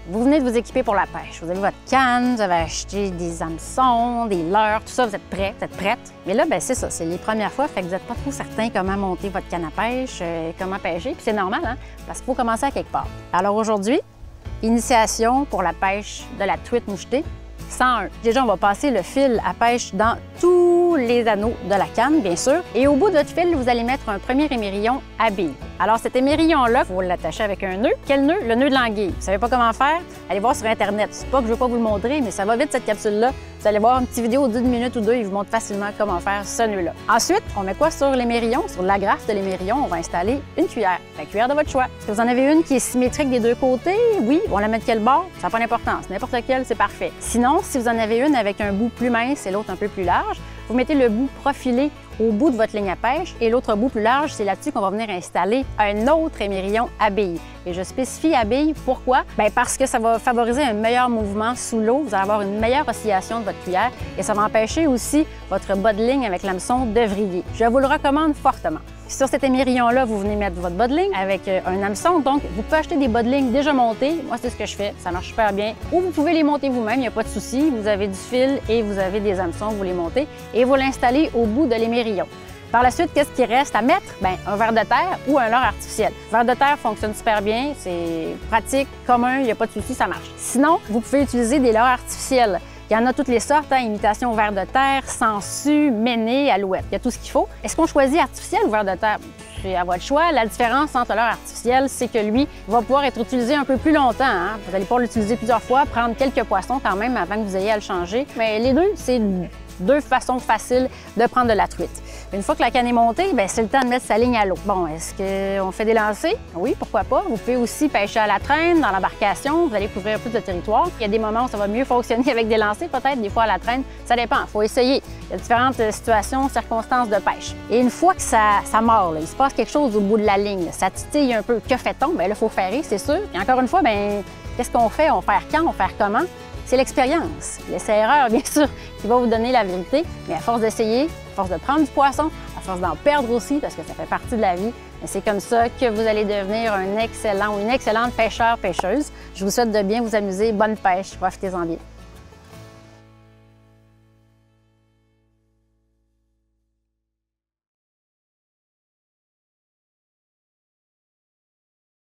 vous venez de vous équiper pour la pêche. Vous avez votre canne, vous avez acheté des hameçons, des leurres, tout ça, vous êtes prêts, vous êtes prête. Mais là, ben c'est ça, c'est les premières fois, fait que vous n'êtes pas trop certain comment monter votre canne à pêche, comment pêcher, puis c'est normal, hein, parce qu'il faut commencer à quelque part. Alors aujourd'hui, initiation pour la pêche de la truite mouchetée. 101. Déjà, on va passer le fil à pêche dans tous les anneaux de la canne, bien sûr. Et au bout de votre fil, vous allez mettre un premier émerillon à billes. Alors, cet émerillon-là, il faut l'attacher avec un nœud. Quel nœud? Le nœud de l'anguille. Vous ne savez pas comment faire? Allez voir sur Internet. C'est pas que je ne veux pas vous le montrer, mais ça va vite, cette capsule-là. Vous allez voir une petite vidéo d'une minute ou deux, il vous montre facilement comment faire ce nœud-là. Ensuite, on met quoi sur l'émerillon? Sur l'agrafe de l'émerillon, on va installer une cuillère. La cuillère de votre choix. Est-ce que vous en avez une qui est symétrique des deux côtés? Oui. On la met de quel bord? Ça n'a pas d'importance. N'importe quelle, c'est parfait. Sinon, si vous en avez une avec un bout plus mince et l'autre un peu plus large, vous mettez le bout profilé au bout de votre ligne à pêche et l'autre bout plus large, c'est là-dessus qu'on va venir installer un autre émerillon à billes. Et je spécifie à billes, pourquoi? Bien parce que ça va favoriser un meilleur mouvement sous l'eau, vous allez avoir une meilleure oscillation de votre cuillère et ça va empêcher aussi votre bas de ligne avec l'hameçon de vriller. Je vous le recommande fortement. Sur cet émerillon-là, vous venez mettre votre bas de ligne avec un hameçon. Donc, vous pouvez acheter des bas de ligne déjà montés. Moi, c'est ce que je fais. Ça marche super bien. Ou vous pouvez les monter vous-même, il n'y a pas de souci. Vous avez du fil et vous avez des hameçons, vous les montez et vous l'installez au bout de l'émerillon. Par la suite, qu'est-ce qui reste à mettre? Bien, un ver de terre ou un leurre artificiel. Le ver de terre fonctionne super bien, c'est pratique, commun, il n'y a pas de souci, ça marche. Sinon, vous pouvez utiliser des leurres artificiels. Il y en a toutes les sortes, hein, imitation ver de terre, sangsue, méné, alouette. Il y a tout ce qu'il faut. Est-ce qu'on choisit artificiel ou ver de terre? C'est à votre choix. La différence entre le leurre artificiel, c'est que lui va pouvoir être utilisé un peu plus longtemps. Hein. Vous allez pouvoir l'utiliser plusieurs fois, prendre quelques poissons quand même avant que vous ayez à le changer. Mais les deux, c'est deux façons faciles de prendre de la truite. Une fois que la canne est montée, c'est le temps de mettre sa ligne à l'eau. Bon, est-ce qu'on fait des lancers? Oui, pourquoi pas. Vous pouvez aussi pêcher à la traîne, dans l'embarcation. Vous allez couvrir plus de territoire. Il y a des moments où ça va mieux fonctionner avec des lancers, peut-être, des fois à la traîne. Ça dépend, il faut essayer. Il y a différentes situations, circonstances de pêche. Et une fois que ça mord, là, il se passe quelque chose au bout de la ligne, ça titille un peu. Que fait-on? Bien là, il faut ferrer, c'est sûr. Et encore une fois, qu'est-ce qu'on fait? On fait quand? On fait comment? C'est l'expérience, l'essai-erreur, bien sûr, qui va vous donner la vérité. Mais à force d'essayer, à force de prendre du poisson, à force d'en perdre aussi, parce que ça fait partie de la vie, c'est comme ça que vous allez devenir un excellent ou une excellente pêcheur-pêcheuse. Je vous souhaite de bien vous amuser. Bonne pêche. Profitez-en bien.